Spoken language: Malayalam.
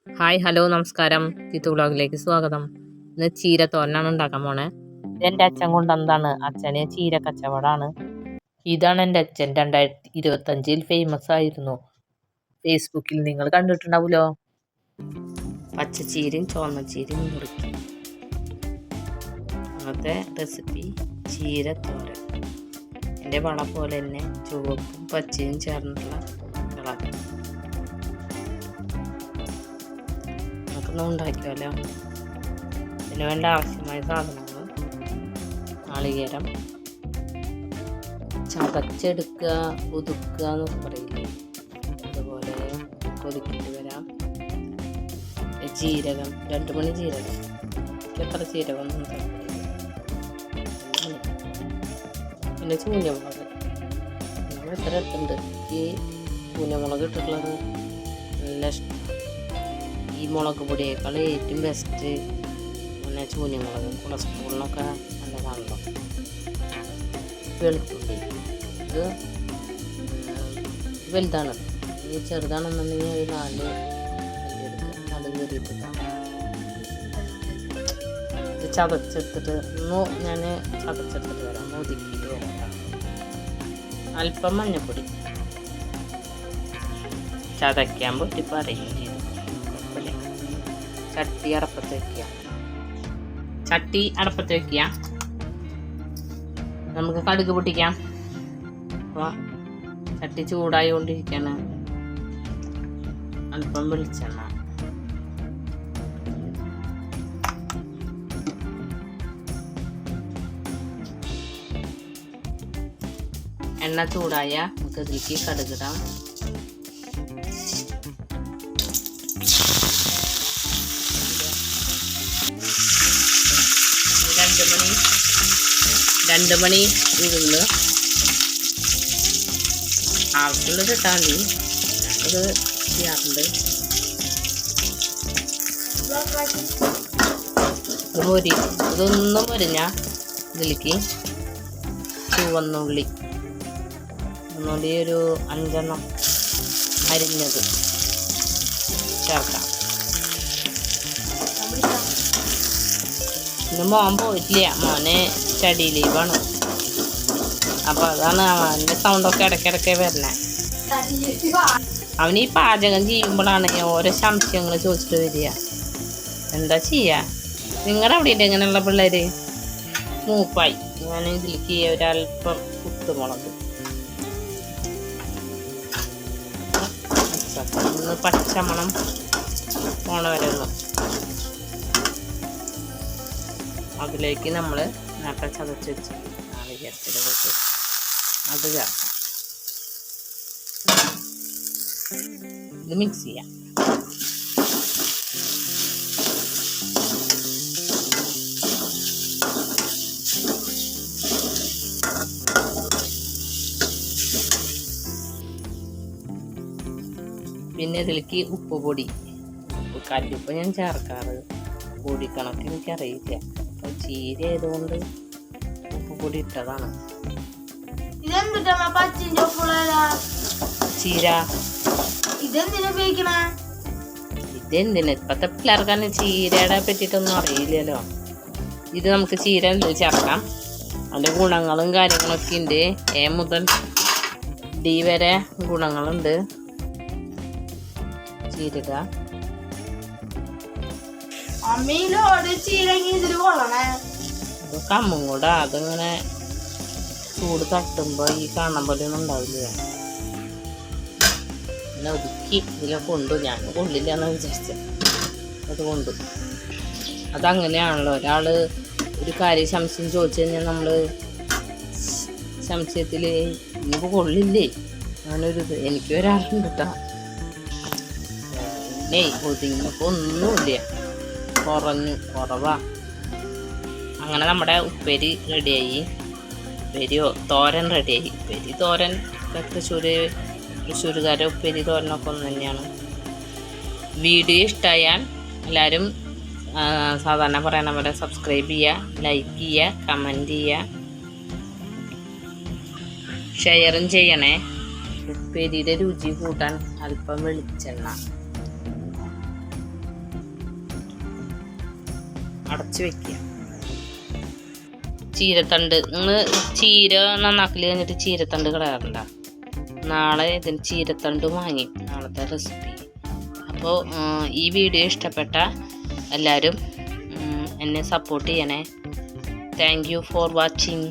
ഹായ് ഹലോ നമസ്കാരം. കിത്തു വ്ളോഗിലേക്ക് സ്വാഗതം. ഇന്ന് ചീര തോരനാണ് ഉണ്ടാക്കാൻ പോണേ. ഇതെൻ്റെ അച്ഛൻ കൊണ്ടുവന്നതാണ്. അച്ഛന് ചീര കച്ചവടമാണ്. ഇതാണ് എൻ്റെ അച്ഛൻ. 2025 ഫേമസ് ആയിരുന്നു ഫേസ്ബുക്കിൽ. നിങ്ങൾ കണ്ടിട്ടുണ്ടാവുമല്ലോ. പച്ചച്ചീരയും ചുവന്നച്ചീരയും മുറുക്കി ഇന്നത്തെ റെസിപ്പി ചീര തോരൻ. എൻ്റെ വള പോലെ തന്നെ ചുവപ്പും പച്ചയും ചേർന്നിട്ടുള്ള കളർ. നമുക്കൊന്നും ഉണ്ടാക്കിയല്ലോ. ഇതിന് വേണ്ട ആവശ്യമായ സാധനങ്ങൾ: നാളികേരം ചതച്ചെടുക്കുക, ഒതുക്കുക എന്നൊക്കെ പറയില്ലേ, അതുപോലെ കൊതുക്കിട്ട് വരാം. ജീരകം 2 മണി ജീരകം, എത്ര ജീരകം ഒന്നും താല്പര്യമില്ല. പിന്നെ ചൂഞ്ഞമുളക്. നമ്മൾ എത്ര എടുത്തുണ്ട്. ഈ ചൂഞ്ഞമുളക് ഇട്ടിട്ടുള്ളത് നല്ല ഇഷ്ടം. ഈ മുളക് പൊടിയേക്കാൾ ഏറ്റവും ബെസ്റ്റ് പിന്നെ ചൂഞ്ഞമുളക്. കൊളസ്ട്രോളിനൊക്കെ നല്ലതാണല്ലോ. വെളുത്തുള്ളി ഇത് വലുതാണ്. ഈ ചെറുതാണെന്നുണ്ടെങ്കിൽ ഒരു 4 എടുക്കുക. നടുവ് കയറിയിട്ട് ഇത് ചതച്ചെടുത്തിട്ട് ഞാൻ ചതച്ചെടുത്തിട്ട് വരാം. ഒതുക്കിയിട്ട് വരാം. അല്പം മഞ്ഞൾപ്പൊടി ചതയ്ക്കാൻ പൊട്ടി പറയും ചെയ്തു. ചട്ടി അടപ്പത്ത് വയ്ക്കുക. നമുക്ക് കടുക് പൊട്ടിക്കാം. അപ്പോൾ ചട്ടി ചൂടായിക്കൊണ്ടിരിക്കുകയാണ്. അല്പം വെളിച്ചെണ്ണ, എണ്ണ ചൂടായ നമുക്ക് ഇതിലേക്ക് കടുകിടാം. രണ്ട് മണി ഉഴുന്ന് ആവശ്യമുള്ളത് ഇട്ടാൽ മതി. ഞാനത് ചെയ്യാറുണ്ട്. ഇതൊന്നും പൊരിഞ്ഞാൽ ഇതിലേക്ക് ചുവന്നുള്ളി ഒരു 5 എണ്ണം അരിഞ്ഞത് ചേർക്കാം. ഇന്ന് മോൻ പോയിട്ടില്ല. മോന് സ്റ്റഡി ലീവാണ്. അപ്പോൾ അതാണ് അവൻ്റെ സൗണ്ടൊക്കെ ഇടയ്ക്കിടയ്ക്ക് വരണേ. അവന് ഈ പാചകം ചെയ്യുമ്പോഴാണ് ഓരോ സംശയങ്ങൾ ചോദിച്ചിട്ട് വരിക. എന്താ ചെയ്യുക? നിങ്ങളുടെ അവിടെ ഉണ്ട് ഇങ്ങനെയുള്ള പിള്ളേർ? മൂപ്പായി. ഞാൻ ഇതിലേക്ക് ഒരല്പം കുത്തുമുളക്, ഒന്ന് പച്ചമണം പോണ വരെ ഒന്ന്. അതിലേക്ക് നമ്മൾ നേരത്തെ ചതച്ച് വെച്ച് നാളികേരത്തിൽ വെച്ച് അത് ചേർക്കാം. ഇത് മിക്സ് ചെയ്യാം. പിന്നെ ഇതിലേക്ക് ഉപ്പ് പൊടി, കല്ലുപ്പ് ഞാൻ ചേർക്കാറ്. പൊടി കണക്ക് എനിക്കറിയില്ല. അപ്പോൾ ചീര ആയതുകൊണ്ട് ഉപ്പ് പൊടി ഇട്ടതാണ്. ചീര ഇതെന്തിനാ ഇപ്പത്തെ പിള്ളേർക്കാണ് ചീരയുടെ പറ്റിയിട്ടൊന്നും അറിയില്ലല്ലോ. ഇത് നമുക്ക് ചീര ചേർക്കാം. അതിൻ്റെ ഗുണങ്ങളും കാര്യങ്ങളൊക്കെ ഉണ്ട്. A മുതൽ D വരെ ഗുണങ്ങളുണ്ട് ചീരക. കമ്മും കൂടെ അതിങ്ങനെ ചൂട് തട്ടുമ്പോൾ ഈ കാണാൻ പോലെ ഒന്നും ഉണ്ടാവില്ല. പിന്നെ ഒതുക്കി ഇതിലെ കൊണ്ടു. ഞാൻ കൊള്ളില്ല എന്ന് വിചാരിച്ചത്. അത് കൊണ്ടു. അതങ്ങനെയാണല്ലോ. ഒരാൾ ഒരു കാര്യം സംശയം ചോദിച്ചു കഴിഞ്ഞാൽ നമ്മൾ സംശയത്തിൽ ഇനിയിപ്പോൾ കൊള്ളില്ലേ അങ്ങനൊരിത്. എനിക്ക് ഒരാളുണ്ട് കേട്ടോ. ഒതുങ്ങിയപ്പോൾ ഒന്നുമില്ല, കുറവാ. അങ്ങനെ നമ്മുടെ ഉപ്പേരി റെഡിയായി. ഉപ്പേരിയോ തോരൻ റെഡിയായി. ഉപ്പേരി തോരൻ തൃശ്ശൂരുകാരെ ഉപ്പേരി തോരനൊക്കെ ഒന്ന് തന്നെയാണ്. വീഡിയോ ഇഷ്ടമായാൽ എല്ലാവരും സാധാരണ പറയണ പോലെ സബ്സ്ക്രൈബ് ചെയ്യുക, ലൈക്ക് ചെയ്യുക, കമൻറ്റ് ചെയ്യുക, ഷെയറും ചെയ്യണേ. ഉപ്പേരിയുടെ രുചി കൂട്ടാൻ അല്പം വെളിച്ചെണ്ണ അടച്ച് വെക്കുക. ചീരത്തണ്ട് നിങ്ങൾ ചീര നന്നാക്കൽ കഴിഞ്ഞിട്ട് ചീരത്തണ്ട് കളയാറുണ്ട. നാളെ ഇതിന് ചീരത്തണ്ട് വാങ്ങി നാളത്തെ റെസിപ്പി. അപ്പോൾ ഈ വീഡിയോ ഇഷ്ടപ്പെട്ട എല്ലാവരും എന്നെ സപ്പോർട്ട് ചെയ്യണേ. Thank you for watching.